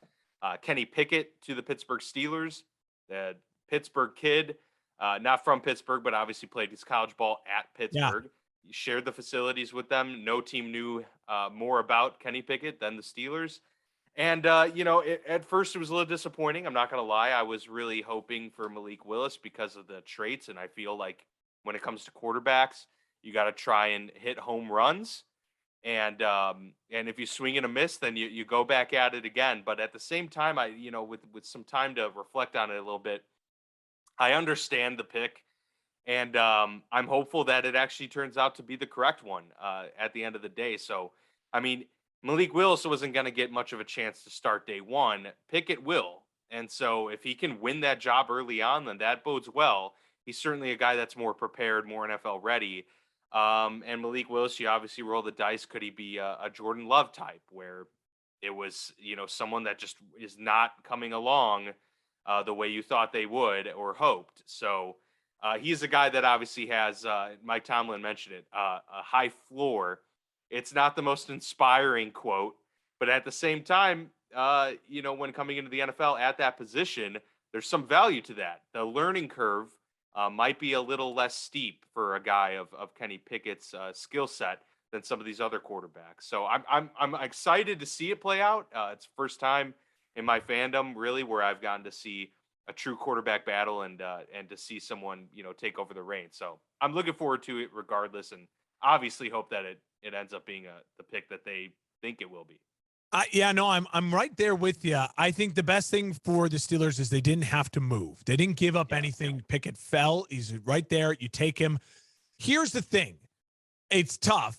Speaker 2: Kenny Pickett to the Pittsburgh Steelers. The Pittsburgh kid, not from Pittsburgh, but obviously played his college ball at Pittsburgh. Yeah. He shared the facilities with them. No team knew more about Kenny Pickett than the Steelers. And, at first it was a little disappointing. I'm not going to lie. I was really hoping for Malik Willis because of the traits, and I feel like when it comes to quarterbacks, you got to try and hit home runs, and if you swing and a miss, then you go back at it again. But at the same time, with some time to reflect on it a little bit, I understand the pick, and I'm hopeful that it actually turns out to be the correct one at the end of the day. So, I mean, Malik Willis wasn't going to get much of a chance to start day one. Pickett will, and so if he can win that job early on, then that bodes well. He's certainly a guy that's more prepared, more NFL ready. And Malik Willis, you obviously roll the dice. Could he be a Jordan Love type where it was, someone that just is not coming along the way you thought they would or hoped. So he's a guy that obviously has, Mike Tomlin mentioned it, a high floor. It's not the most inspiring quote, but at the same time, when coming into the NFL at that position, there's some value to that. The learning curve might be a little less steep for a guy of Kenny Pickett's skill set than some of these other quarterbacks. So I'm excited to see it play out. It's first time in my fandom really where I've gotten to see a true quarterback battle and to see someone take over the reins. So I'm looking forward to it regardless, and obviously hope that it ends up being the pick that they think it will be.
Speaker 1: Yeah, no, I'm right there with you. I think the best thing for the Steelers is they didn't have to move. They didn't give up anything. Pickett fell. He's right there. You take him. Here's the thing. It's tough.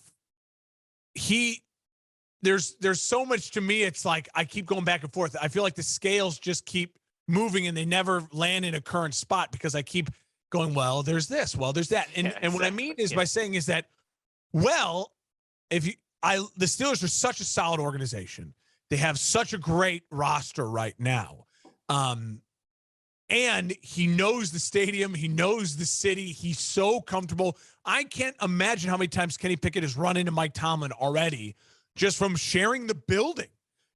Speaker 1: There's so much to me. It's like I keep going back and forth. I feel like the scales just keep moving and they never land in a current spot because I keep going, well, there's this, well, there's that. And what I mean is by saying is that, well, the Steelers are such a solid organization. They have such a great roster right now. And he knows the stadium. He knows the city. He's so comfortable. I can't imagine how many times Kenny Pickett has run into Mike Tomlin already just from sharing the building.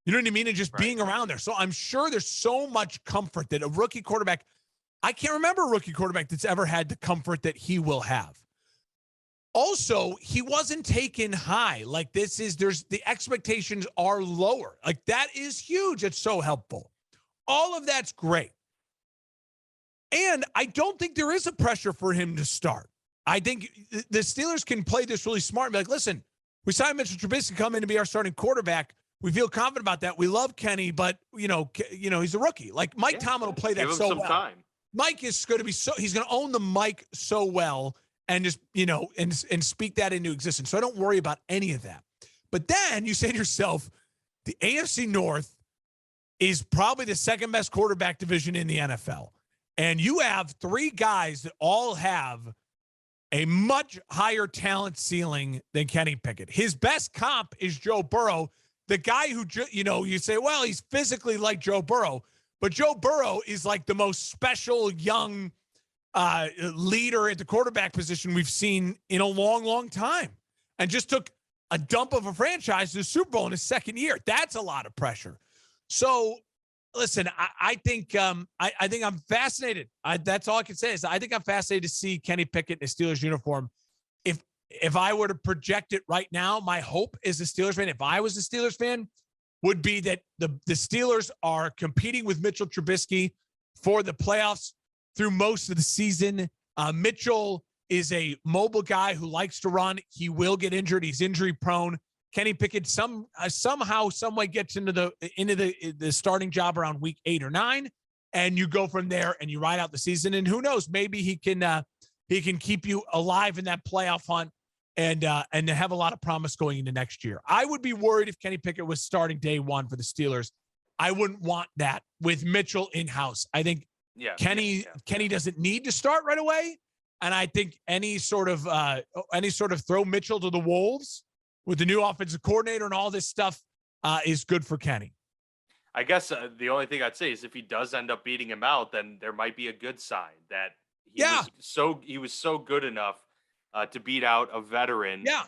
Speaker 1: You know what I mean? And just being around there. So I'm sure there's so much comfort that a rookie quarterback, I can't remember a rookie quarterback that's ever had the comfort that he will have. Also, he wasn't taken high. Like the expectations are lower. Like that is huge. It's so helpful. All of that's great. And I don't think there is a pressure for him to start. I think the Steelers can play this really smart and be like, listen, we signed Mitchell Trubisky to come in to be our starting quarterback. We feel confident about that. We love Kenny, but he's a rookie. Like Mike Tomlin will play that so well. Time. Mike is going to be he's going to own the mic so well and just, and speak that into existence. So I don't worry about any of that. But then you say to yourself, the AFC North is probably the second best quarterback division in the NFL. And you have three guys that all have a much higher talent ceiling than Kenny Pickett. His best comp is Joe Burrow, the guy who, you say, well, he's physically like Joe Burrow, but Joe Burrow is like the most special young leader at the quarterback position we've seen in a long, long time, and just took a dump of a franchise to the Super Bowl in his second year. That's a lot of pressure. So, listen, I think I'm fascinated. That's all I can say is I think I'm fascinated to see Kenny Pickett in a Steelers uniform. If I were to project it right now, my hope as a Steelers fan, if I was a Steelers fan, would be that the Steelers are competing with Mitchell Trubisky for the playoffs through most of the season. Mitchell is a mobile guy who likes to run. He will get injured. He's injury prone. Kenny Pickett somehow, some way gets into the starting job around week 8 or 9, and you go from there and you ride out the season. And who knows, maybe he can keep you alive in that playoff hunt and have a lot of promise going into next year. I would be worried if Kenny Pickett was starting day one for the Steelers. I wouldn't want that with Mitchell in-house. I think Kenny doesn't need to start right away, and I think any sort of throw Mitchell to the wolves with the new offensive coordinator and all this stuff is good for Kenny.
Speaker 2: I guess the only thing I'd say is if he does end up beating him out, then there might be a good sign that he was so good enough to beat out a veteran.
Speaker 1: Yeah.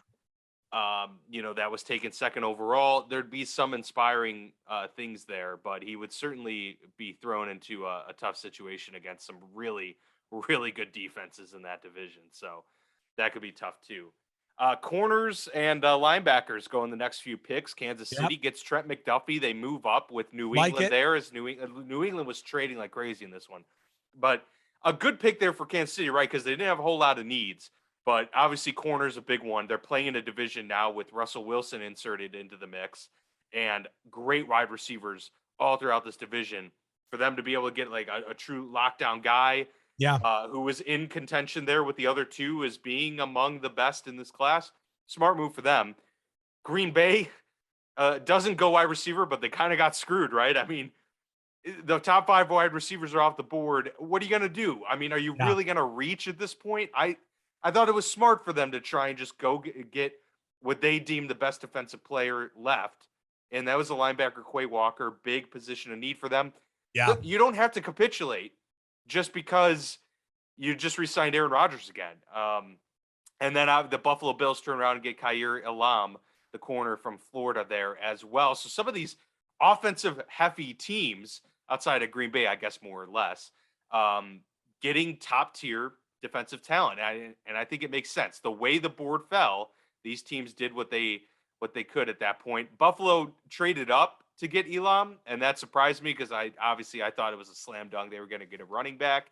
Speaker 2: That was taken second overall. There'd be some inspiring things there, but he would certainly be thrown into a tough situation against some really, really good defenses in that division. So that could be tough too. Corners and linebackers go in the next few picks. Kansas City gets Trent McDuffie. They move up with New England there, as New England was trading like crazy in this one. But a good pick there for Kansas City, right? Because they didn't have a whole lot of needs. But obviously, corner's a big one. They're playing in a division now with Russell Wilson inserted into the mix and great wide receivers all throughout this division. For them to be able to get like a true lockdown guy who was in contention there with the other two as being among the best in this class. Smart move for them. Green Bay doesn't go wide receiver, but they kind of got screwed, right? I mean, the top 5 wide receivers are off the board. What are you going to do? I mean, are you really going to reach at this point? I thought it was smart for them to try and just go get what they deemed the best defensive player left. And that was the linebacker, Quay Walker, big position of need for them.
Speaker 1: Yeah.
Speaker 2: Look, you don't have to capitulate just because you just re-signed Aaron Rodgers again. And then the Buffalo Bills turn around and get Kaiir Elam, the corner from Florida, there as well. So some of these offensive heavy teams outside of Green Bay, I guess more or less, getting top tier defensive talent. And I think it makes sense. The way the board fell, these teams did what they could at that point. Buffalo traded up to get Elam, and that surprised me because I thought it was a slam dunk. They were going to get a running back.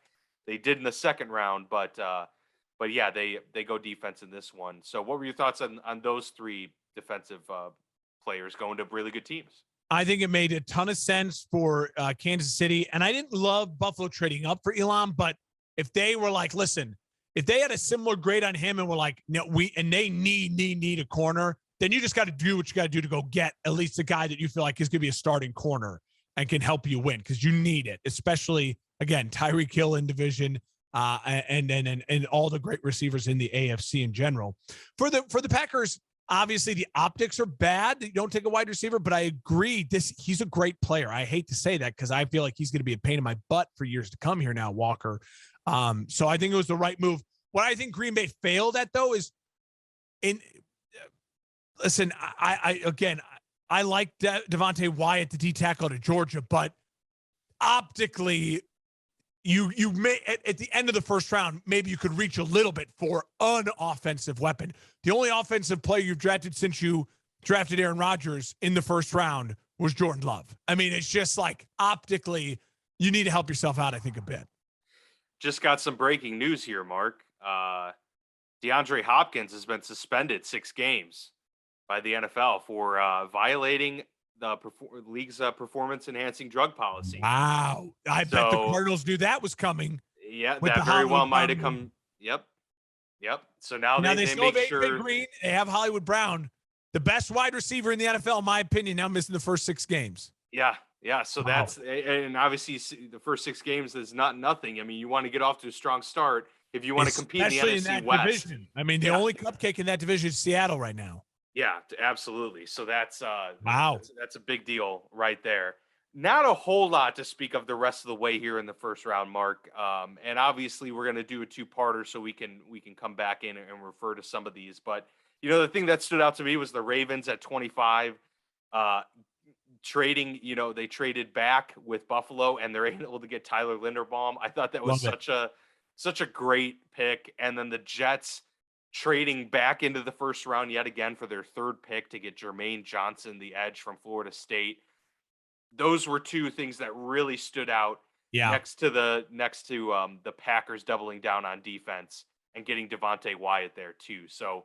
Speaker 2: They did in the second round, but yeah, they go defense in this one. So what were your thoughts on those three defensive players going to really good teams?
Speaker 1: I think it made a ton of sense for Kansas City, and I didn't love Buffalo trading up for Elam, but if they were like, listen, if they had a similar grade on him and were like, no, they need a corner, then you just got to do what you got to do to go get at least a guy that you feel like is going to be a starting corner and can help you win, because you need it, especially, again, Tyreek Hill in division, and all the great receivers in the AFC in general. For the Packers, obviously the optics are bad. You don't take a wide receiver, but I agree, he's a great player. I hate to say that because I feel like he's going to be a pain in my butt for years to come here now, Walker. So I think it was the right move. What I think Green Bay failed at, though, is listen, I like Devontae Wyatt, the D tackle to Georgia, but optically, you may at the end of the first round, maybe you could reach a little bit for an offensive weapon. The only offensive player you've drafted since you drafted Aaron Rodgers in the first round was Jordan Love. I mean, it's just like optically, you need to help yourself out, I think, a bit.
Speaker 2: Just got some breaking news here, Mark. DeAndre Hopkins has been suspended 6 games by the NFL for violating the league's performance-enhancing drug policy.
Speaker 1: Wow. I bet the Cardinals knew that was coming.
Speaker 2: Yeah, that very well might have come. Yep. So now they
Speaker 1: still
Speaker 2: make
Speaker 1: have AJ Green. They have Hollywood Brown, the best wide receiver in the NFL, in my opinion, now missing the first 6 games.
Speaker 2: Yeah. So that's, and obviously the first 6 games is not nothing. I mean, you want to get off to a strong start if you want to compete in the NFC West.
Speaker 1: Division. I mean, the only cupcake in that division is Seattle right now.
Speaker 2: Yeah, absolutely. So that's
Speaker 1: wow.
Speaker 2: That's a big deal right there. Not a whole lot to speak of the rest of the way here in the first round, Mark. And obviously we're going to do a 2-parter so we can come back in and refer to some of these. But the thing that stood out to me was the Ravens at 25, trading. They traded back with Buffalo and they're able to get Tyler Linderbaum. I thought that was such a great pick. And then the Jets trading back into the first round yet again for their 3rd pick to get Jermaine Johnson, the edge from Florida State. Those were 2 things that really stood out.
Speaker 1: Yeah.
Speaker 2: Next to the Packers doubling down on defense and getting Devontae Wyatt there too. So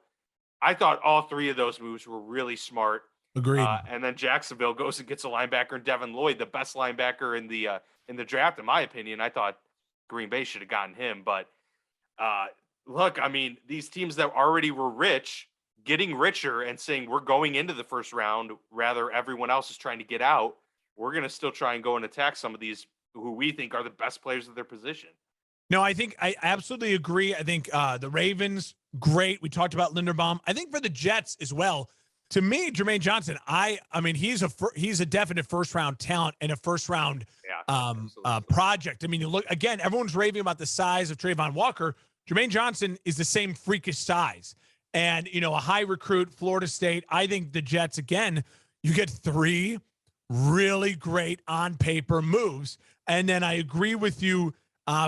Speaker 2: I thought all 3 of those moves were really smart.
Speaker 1: Agreed.
Speaker 2: And then Jacksonville goes and gets a linebacker in Devin Lloyd, the best linebacker in the draft, in my opinion. I thought Green Bay should have gotten him, but look, I mean, these teams that already were rich, getting richer and saying we're going into the first round, rather everyone else is trying to get out. We're going to still try and go and attack some of these who we think are the best players of their position.
Speaker 1: No, I think I absolutely agree. I think the Ravens, great. We talked about Linderbaum. I think for the Jets as well, to me, Jermaine Johnson, I mean, he's a definite first round talent and a first round project. I mean, you look again, everyone's raving about the size of Trayvon Walker. Jermaine Johnson is the same freakish size, and a high recruit, Florida State. I think the Jets, again, you get 3 really great on paper moves, and then I agree with you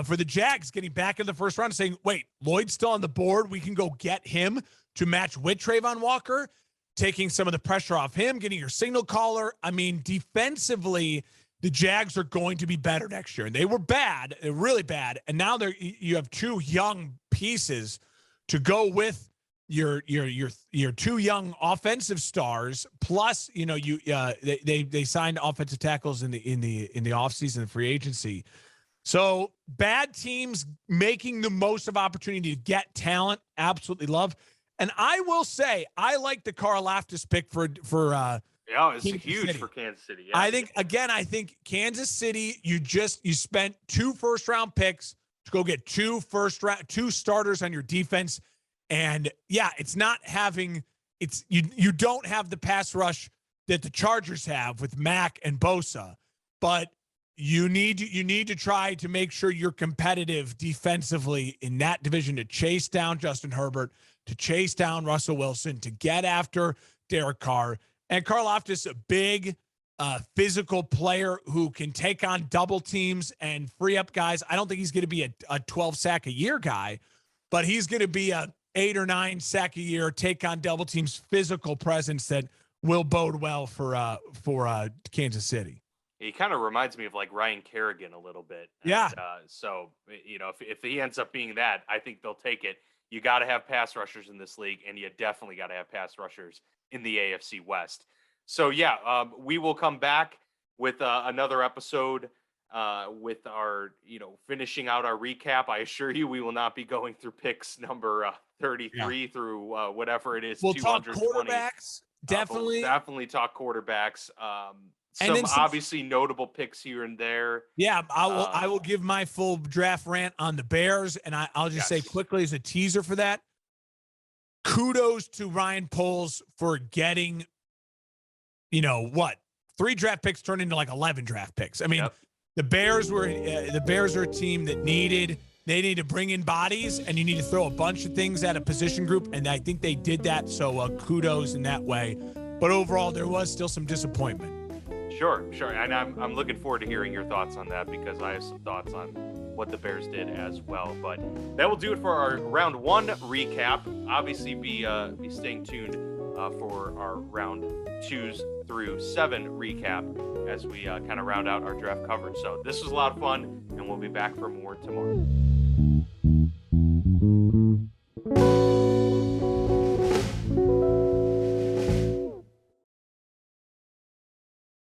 Speaker 1: for the Jags getting back in the first round, saying, "Wait, Lloyd's still on the board. We can go get him to match with Trayvon Walker." Taking some of the pressure off him, getting your signal caller. I mean, defensively, the Jags are going to be better next year. And they were bad, they're really bad. And now you have 2 young pieces to go with your 2 young offensive stars. Plus, they signed offensive tackles in the offseason and free agency. So bad teams making the most of opportunity to get talent. Absolutely love. And I will say, I like the Karlaftis pick for
Speaker 2: it's huge for Kansas City. Yeah.
Speaker 1: I think Kansas City, you spent 2 first-round picks to go get 2 starters on your defense. And yeah, it's not having you don't have the pass rush that the Chargers have with Mack and Bosa, but you need to try to make sure you're competitive defensively in that division to chase down Justin Herbert, to chase down Russell Wilson, to get after Derek Carr. And Karlaftis, a big physical player who can take on double teams and free up guys. I don't think he's going to be a 12 sack a year guy, but he's going to be a 8 or 9 sack a year, take on double teams, physical presence that will bode well for Kansas City.
Speaker 2: He kind of reminds me of like Ryan Kerrigan a little bit.
Speaker 1: Yeah.
Speaker 2: And, so, if he ends up being that, I think they'll take it. You got to have pass rushers in this league, and you definitely got to have pass rushers in the AFC West. So, yeah, we will come back with another episode with our, finishing out our recap. I assure you we will not be going through picks number 33 through whatever it is.
Speaker 1: We'll talk quarterbacks. Definitely.
Speaker 2: We'll definitely talk quarterbacks. Some obviously notable picks here and there.
Speaker 1: Yeah, I will give my full draft rant on the Bears, and I'll just say quickly as a teaser for that, kudos to Ryan Poles for getting, 3 draft picks turned into like 11 draft picks. I mean, the Bears are a team that needed to bring in bodies, and you need to throw a bunch of things at a position group, and I think they did that. So kudos in that way. But overall, there was still some disappointment.
Speaker 2: Sure. And I'm looking forward to hearing your thoughts on that because I have some thoughts on what the Bears did as well. But that will do it for our round 1 recap. Obviously, be staying tuned for our round 2s through 7 recap as we kind of round out our draft coverage. So this was a lot of fun, and we'll be back for more tomorrow.